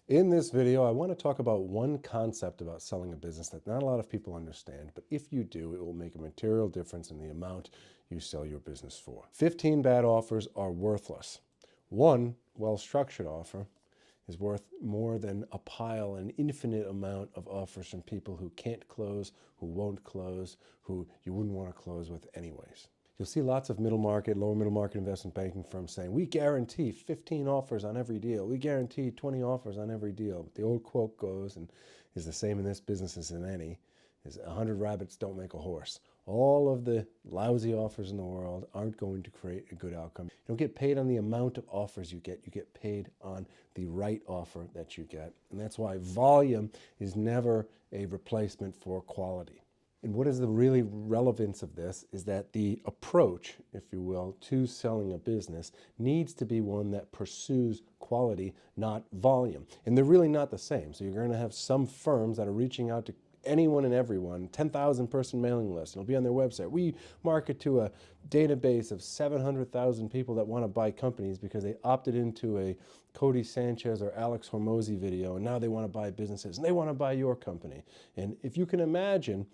In this video, I want to talk about one concept about selling a business that not a lot of people understand, but if you do, it will make a material difference in the amount you sell your business for. 15 bad offers are worthless. One well-structured offer is worth more than an infinite amount of offers from people who can't close, who won't close, who you wouldn't want to close with anyways. You'll see lots of middle market, lower middle market investment banking firms saying, we guarantee 15 offers on every deal. We guarantee 20 offers on every deal. But the old quote goes, and is the same in this business as in any, is 100 rabbits don't make a horse. All of the lousy offers in the world aren't going to create a good outcome. You don't get paid on the amount of offers you get paid on the right offer that you get. And that's why volume is never a replacement for quality. And what is the really relevance of this is that the approach, if you will, to selling a business needs to be one that pursues quality, not volume. And they're really not the same. So you're going to have some firms that are reaching out to anyone and everyone, 10,000 person mailing list. It'll be on their website. We market to a database of 700,000 people that want to buy companies because they opted into a Cody Sanchez or Alex Hormozy video, and now they want to buy businesses, and they want to buy your company. And if you can imagine,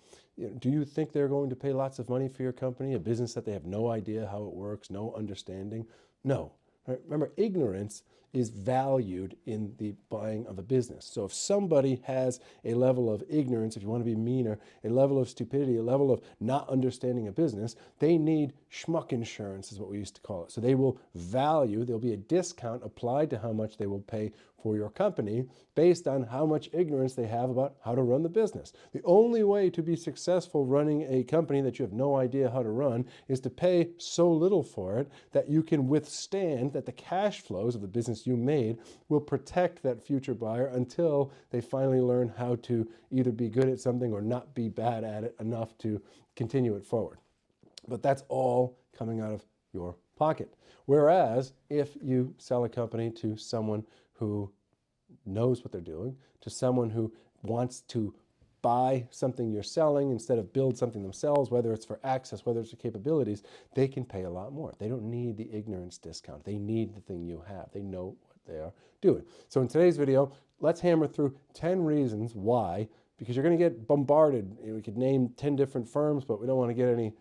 do you think they're going to pay lots of money for your company, a business that they have no idea how it works, no understanding? No. Right? Remember, ignorance is valued in the buying of a business. So if somebody has a level of ignorance, if you want to be meaner, a level of stupidity, a level of not understanding a business, they need schmuck insurance is what we used to call it. So they will value, there'll be a discount applied to how much they will pay for your company based on how much ignorance they have about how to run the business. The only way to be successful running a company that you have no idea how to run is to pay so little for it that you can withstand, that the cash flows of the business you made will protect that future buyer until they finally learn how to either be good at something or not be bad at it enough to continue it forward. But that's all coming out of your pocket. Whereas if you sell a company to someone who knows what they're doing, to someone who wants to buy something you're selling instead of build something themselves, whether it's for access, whether it's for capabilities, they can pay a lot more. They don't need the ignorance discount. They need the thing you have. They know what they are doing. So in today's video, let's hammer through 10 reasons why, because you're going to get bombarded. We could name 10 different firms, but we don't want to get any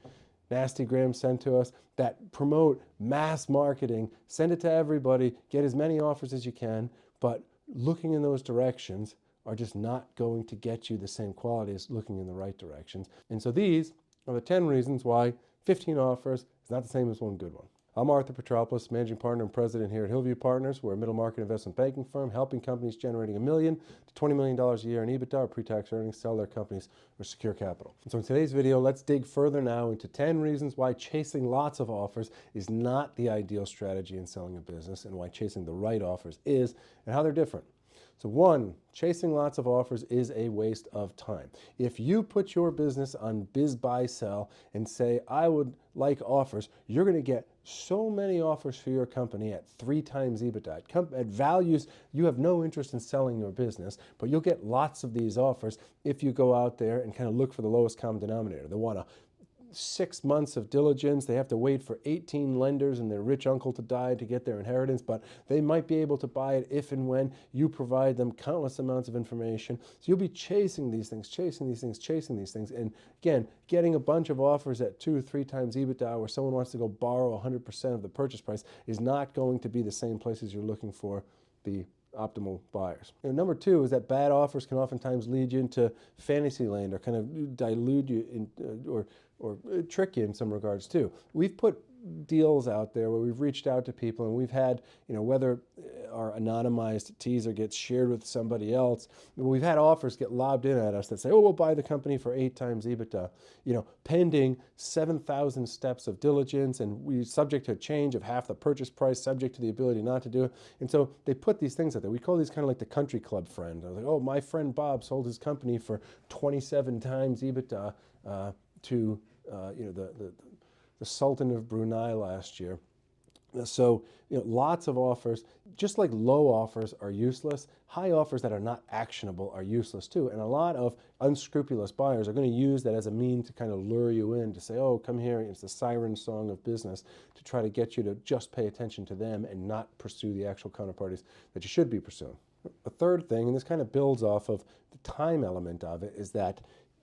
nasty grams sent to us that promote mass marketing. Send it to everybody, get as many offers as you can, but looking in those directions are just not going to get you the same quality as looking in the right directions. And so these are the 10 reasons why 15 offers is not the same as one good one. I'm Arthur Petropoulos, Managing Partner and President here at Hillview Partners. We're a middle market investment banking firm helping companies generating $1 million to $20 million a year in EBITDA or pre-tax earnings sell their companies or secure capital. So in today's video, let's dig further now into 10 reasons why chasing lots of offers is not the ideal strategy in selling a business and why chasing the right offers is and how they're different. So one, chasing lots of offers is a waste of time. If you put your business on biz, buy, sell and say, I would like offers, you're going to get so many offers for your company at 3 times EBITDA. At values, you have no interest in selling your business, but you'll get lots of these offers if you go out there and kind of look for the lowest common denominator. They want 6 months of diligence. They have to wait for 18 lenders and their rich uncle to die to get their inheritance, but they might be able to buy it if and when you provide them countless amounts of information. So you'll be chasing these things, chasing these things, chasing these things. And again, getting a bunch of offers at 2 or 3 times EBITDA where someone wants to go borrow 100% of the purchase price is not going to be the same places you're looking for the optimal buyers. And number 2 is that bad offers can oftentimes lead you into fantasy land or kind of dilute you in, or trick you in some regards too. We've put deals out there where we've reached out to people and we've had, whether our anonymized teaser gets shared with somebody else, we've had offers get lobbed in at us that say, oh, we'll buy the company for 8 times EBITDA, pending 7,000 steps of diligence and we subject to a change of half the purchase price, subject to the ability not to do it. And so they put these things out there. We call these kind of like the country club friend. I was like, oh, my friend Bob sold his company for 27 times EBITDA to the Sultan of Brunei last year. So lots of offers, just like low offers are useless, high offers that are not actionable are useless too. And a lot of unscrupulous buyers are going to use that as a mean to kind of lure you in to say, oh, come here, it's the siren song of business, to try to get you to just pay attention to them and not pursue the actual counterparties that you should be pursuing. A third thing, and this kind of builds off of the time element of it, is that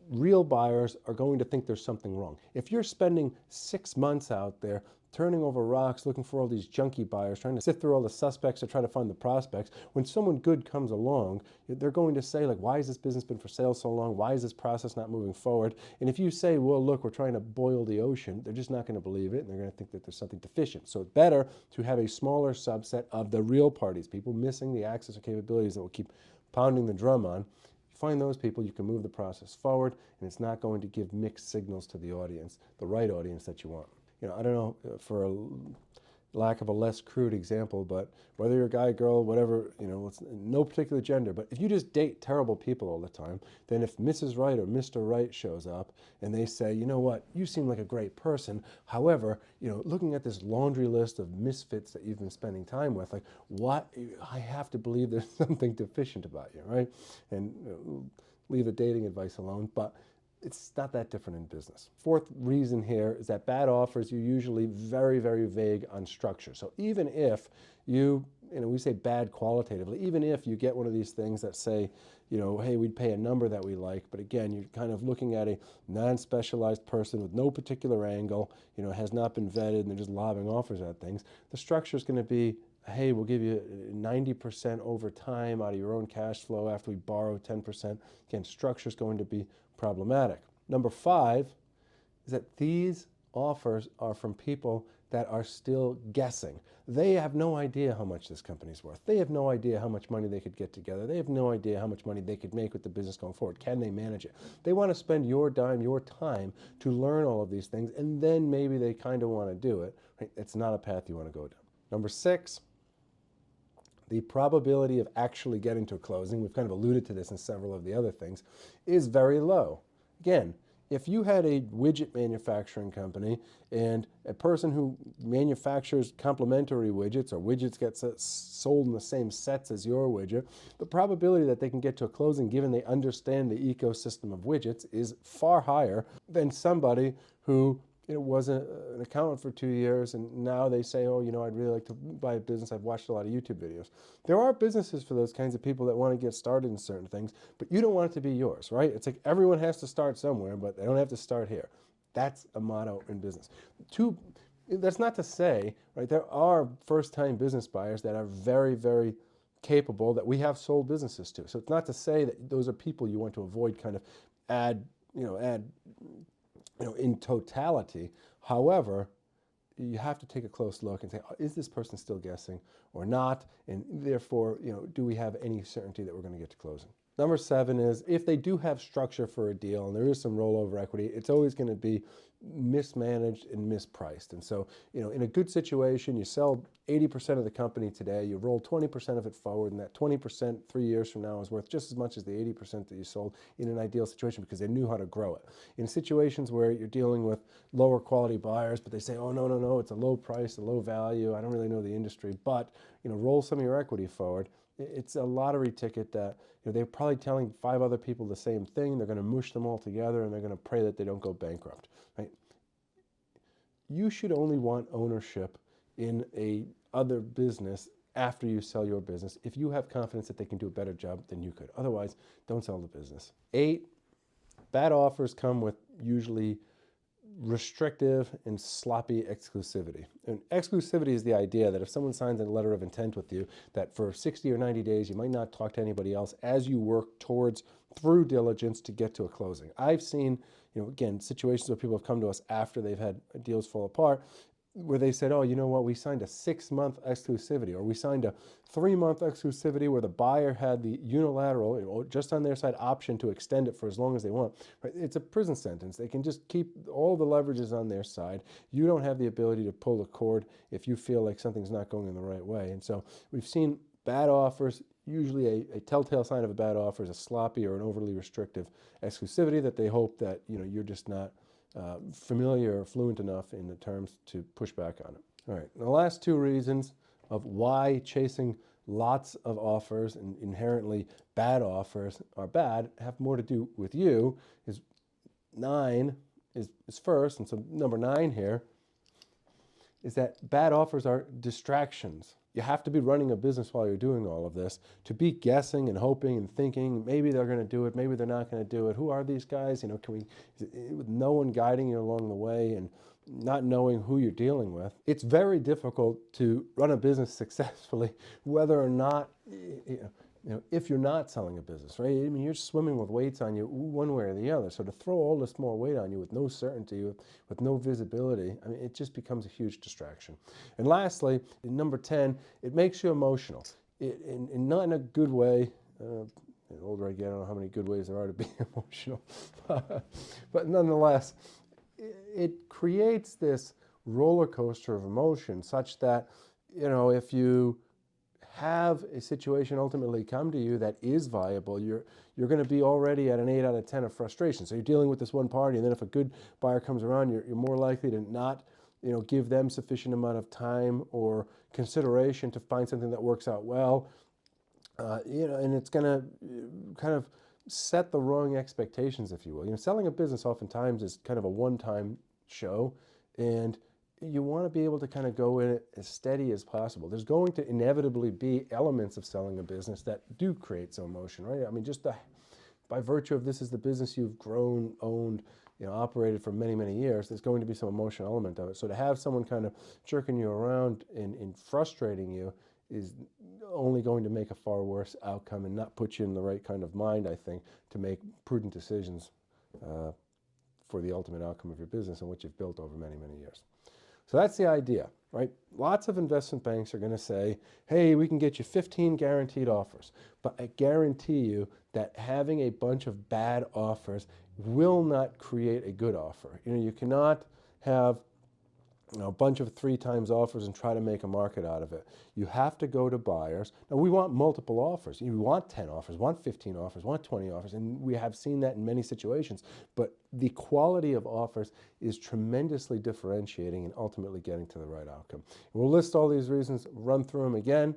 real buyers are going to think there's something wrong. If you're spending 6 months out there turning over rocks, looking for all these junky buyers, trying to sift through all the suspects to try to find the prospects, when someone good comes along, they're going to say, like, why has this business been for sale so long? Why is this process not moving forward? And if you say, well, look, we're trying to boil the ocean, they're just not going to believe it, and they're going to think that there's something deficient. So it's better to have a smaller subset of the real parties, people missing the access or capabilities that will keep pounding the drum on. Find those people, you can move the process forward, and it's not going to give mixed signals to the audience, the right audience that you want. I don't know, for a lack of a less crude example, but whether you're a guy, girl, whatever, it's no particular gender, but if you just date terrible people all the time, then if Mrs. Right or Mr. Right shows up and they say, you know what, you seem like a great person, however, looking at this laundry list of misfits that you've been spending time with, like, what, I have to believe there's something deficient about you, right? And leave the dating advice alone, but it's not that different in business. Fourth reason here is that bad offers, you're usually very, very vague on structure. So even if we say bad qualitatively, even if you get one of these things that say, hey, we'd pay a number that we like, but again, you're kind of looking at a non-specialized person with no particular angle, has not been vetted, and they're just lobbing offers at things. The structure is going to be, hey, we'll give you 90% over time out of your own cash flow after we borrow 10%. Again, structure is going to be problematic. Number 5 is that these offers are from people that are still guessing. They have no idea how much this company's worth. They have no idea how much money they could get together. They have no idea how much money they could make with the business going forward. Can they manage it? They want to spend your dime, your time to learn all of these things, and then maybe they kind of want to do it. Right? It's not a path you want to go down. Number 6, the probability of actually getting to a closing, we've kind of alluded to this in several of the other things, is very low. Again, if you had a widget manufacturing company and a person who manufactures complementary widgets, or widgets get sold in the same sets as your widget, the probability that they can get to a closing, given they understand the ecosystem of widgets, is far higher than somebody who was an accountant for 2 years, and now they say, oh, I'd really like to buy a business. I've watched a lot of YouTube videos. There are businesses for those kinds of people that want to get started in certain things, but you don't want it to be yours, right? It's like everyone has to start somewhere, but they don't have to start here. That's a motto in business. That's not to say, right, there are first-time business buyers that are very, very capable that we have sold businesses to. So it's not to say that those are people you want to avoid, kind of add in totality. However, you have to take a close look and say, is this person still guessing or not? And therefore, do we have any certainty that we're going to get to closing? Number 7 is, if they do have structure for a deal and there is some rollover equity, it's always going to be mismanaged and mispriced. And so, in a good situation, you sell 80% of the company today, you roll 20% of it forward, and that 20% 3 years from now is worth just as much as the 80% that you sold in an ideal situation, because they knew how to grow it. In situations where you're dealing with lower quality buyers, but they say, oh, no, it's a low price, a low value, I don't really know the industry, but roll some of your equity forward. It's a lottery ticket that they're probably telling 5 other people the same thing. They're going to mush them all together, and they're going to pray that they don't go bankrupt. Right? You should only want ownership in a other business after you sell your business if you have confidence that they can do a better job than you could. Otherwise, don't sell the business. 8, bad offers come with usually restrictive and sloppy exclusivity. And exclusivity is the idea that if someone signs a letter of intent with you, that for 60 or 90 days you might not talk to anybody else as you work towards, through diligence, to get to a closing. I've seen, again, situations where people have come to us after they've had deals fall apart, where they said, oh, you know what, we signed a 6-month exclusivity, or we signed a 3-month exclusivity where the buyer had the unilateral, just on their side, option to extend it for as long as they want. Right? It's a prison sentence. They can just keep all the leverages on their side. You don't have the ability to pull the cord if you feel like something's not going in the right way. And so we've seen bad offers. Usually a telltale sign of a bad offer is a sloppy or an overly restrictive exclusivity that they hope that you're just not familiar or fluent enough in the terms to push back on it. All right, the last 2 reasons of why chasing lots of offers and inherently bad offers are bad have more to do with you. 9 is first, and so number 9 here is that bad offers are distractions. you have to be running a business while you're doing all of this. To be guessing and hoping and thinking, maybe they're going to do it, maybe they're not going to do it. Who are these guys? With no one guiding you along the way and not knowing who you're dealing with, it's very difficult to run a business successfully, whether or not, if you're not selling a business, right? I mean, you're swimming with weights on you one way or the other. So to throw all this more weight on you with no certainty, with no visibility, I mean, it just becomes a huge distraction. And lastly, in number 10, it makes you emotional. Not in a good way. The older I get, I don't know how many good ways there are to be emotional. But nonetheless, it creates this roller coaster of emotion such that, if you have a situation ultimately come to you that is viable, you're going to be already at an 8 out of 10 of frustration. So you're dealing with this one party, and then if a good buyer comes around, you're more likely to not, give them sufficient amount of time or consideration to find something that works out well. And it's going to kind of set the wrong expectations, if you will. Selling a business oftentimes is kind of a one-time show, and you want to be able to kind of go in it as steady as possible. There's going to inevitably be elements of selling a business that do create some emotion, right? I mean, just by virtue of this is the business you've grown, owned, operated for many, many years, there's going to be some emotional element of it. So to have someone kind of jerking you around and frustrating you is only going to make a far worse outcome and not put you in the right kind of mind, I think, to make prudent decisions for the ultimate outcome of your business and what you've built over many, many years. So that's the idea, right? Lots of investment banks are going to say, hey, we can get you 15 guaranteed offers. But I guarantee you that having a bunch of bad offers will not create a good offer. You cannot have a bunch of 3 times offers and try to make a market out of it. You have to go to buyers. Now, we want multiple offers. You want 10 offers, want 15 offers, want 20 offers, and we have seen that in many situations. But the quality of offers is tremendously differentiating and ultimately getting to the right outcome. We'll list all these reasons, run through them again,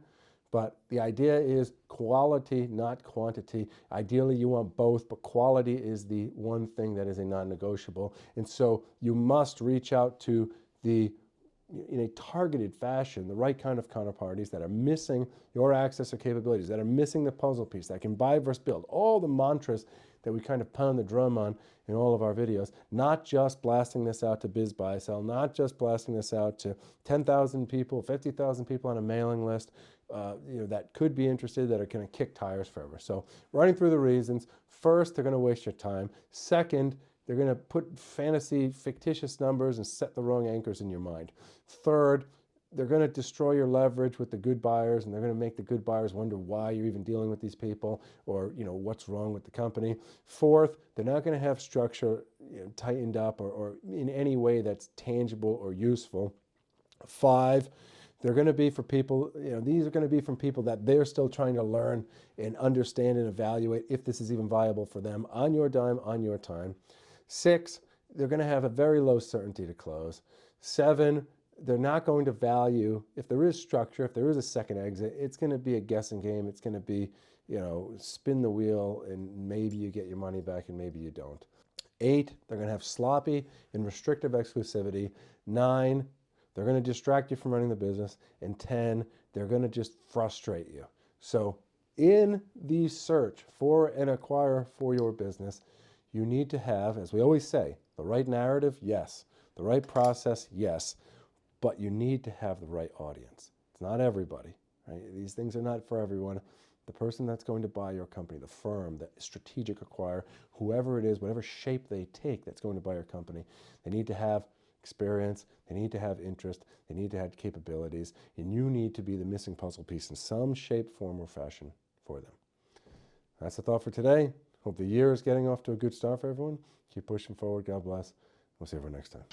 but the idea is quality, not quantity. Ideally, you want both, but quality is the one thing that is a non-negotiable. And so you must reach out to in a targeted fashion, the right kind of counterparties that are missing your access or capabilities, that are missing the puzzle piece, that can buy versus build, all the mantras that we kind of pound the drum on in all of our videos, not just blasting this out to biz, buy, sell, not just blasting this out to 10,000 people, 50,000 people on a mailing list, that could be interested, that are going to kick tires forever. So running through the reasons, first, they're going to waste your time. Second, they're going to put fantasy, fictitious numbers and set the wrong anchors in your mind. Third, they're going to destroy your leverage with the good buyers, and they're going to make the good buyers wonder why you're even dealing with these people, or what's wrong with the company. Fourth, they're not going to have structure tightened up or in any way that's tangible or useful. 5, they're going to be for people, these are going to be from people that they're still trying to learn and understand and evaluate if this is even viable for them on your dime, on your time. 6, they're going to have a very low certainty to close. 7, they're not going to value, if there is structure, if there is a second exit, it's going to be a guessing game. It's going to be, spin the wheel and maybe you get your money back and maybe you don't. 8, they're going to have sloppy and restrictive exclusivity. 9, they're going to distract you from running the business. And 10, they're going to just frustrate you. So in the search for an acquirer for your business, you need to have, as we always say, the right narrative, yes. The right process, yes. But you need to have the right audience. It's not everybody, right? These things are not for everyone. The person that's going to buy your company, the firm, the strategic acquirer, whoever it is, whatever shape they take that's going to buy your company, they need to have experience, they need to have interest, they need to have capabilities, and you need to be the missing puzzle piece in some shape, form, or fashion for them. That's the thought for today. Hope the year is getting off to a good start for everyone. Keep pushing forward. God bless. We'll see you next time.